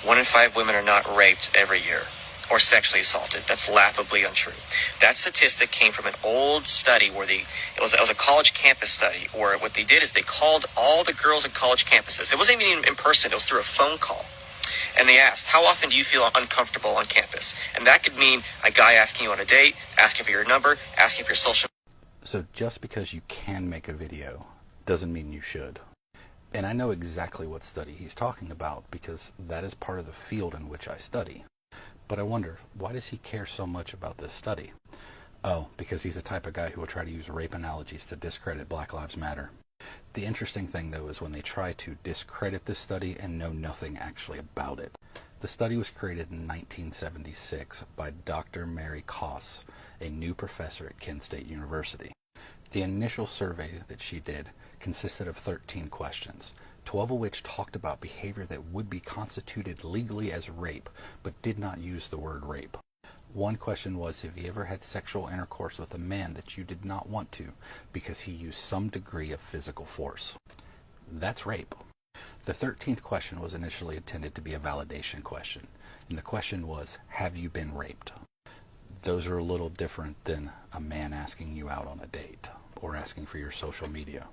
1 in 5 women are not raped every year or sexually assaulted. That's laughably untrue. That statistic came from an old study where it was a college campus study, where what they did is they called all the girls at college campuses. It wasn't even in person. It was through a phone call. And they asked, how often do you feel uncomfortable on campus? And that could mean a guy asking you on a date, asking for your number, asking for your social. So just because you can make a video doesn't mean you should. And I know exactly what study he's talking about because that is part of the field in which I study. But I wonder, why does he care so much about this study? Oh, because he's the type of guy who will try to use rape analogies to discredit Black Lives Matter. The interesting thing, though, is when they try to discredit this study and know nothing actually about it. The study was created in 1976 by Dr. Mary Koss, a new professor at Kent State University. The initial survey that she did consisted of 13 questions, 12 of which talked about behavior that would be constituted legally as rape, but did not use the word rape. One question was, have you ever had sexual intercourse with a man that you did not want to because he used some degree of physical force? That's rape. The 13th question was initially intended to be a validation question, and the question was, have you been raped? Those are a little different than a man asking you out on a date or asking for your social media,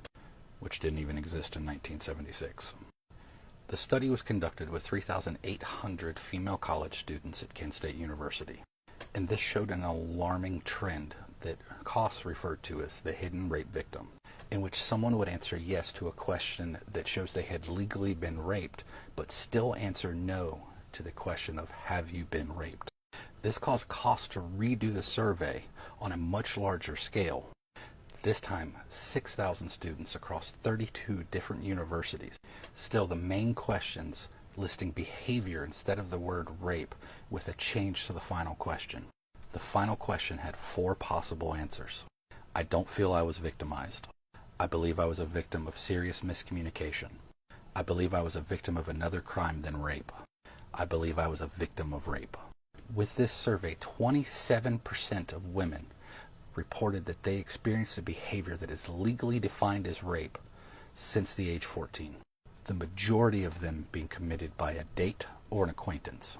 which didn't even exist in 1976. The study was conducted with 3,800 female college students at Kent State University, and this showed an alarming trend that Koss referred to as the hidden rape victim, in which someone would answer yes to a question that shows they had legally been raped, but still answer no to the question of have you been raped. This caused Koss to redo the survey on a much larger scale. This time, 6,000 students across 32 different universities. Still, the main questions listing behavior instead of the word rape with a change to the final question. The final question had 4 possible answers. I don't feel I was victimized. I believe I was a victim of serious miscommunication. I believe I was a victim of another crime than rape. I believe I was a victim of rape. With this survey, 27% of women reported that they experienced a behavior that is legally defined as rape since the age 14. The majority of them being committed by a date or an acquaintance.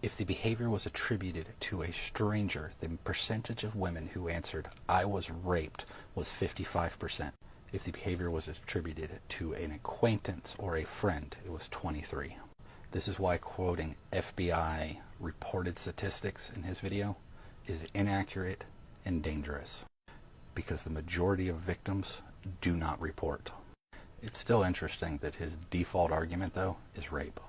If the behavior was attributed to a stranger, the percentage of women who answered, I was raped, was 55%. If the behavior was attributed to an acquaintance or a friend, it was 23%. This is why quoting FBI reported statistics in his video is inaccurate and dangerous, because the majority of victims do not report. It's still interesting that his default argument, though, is rape.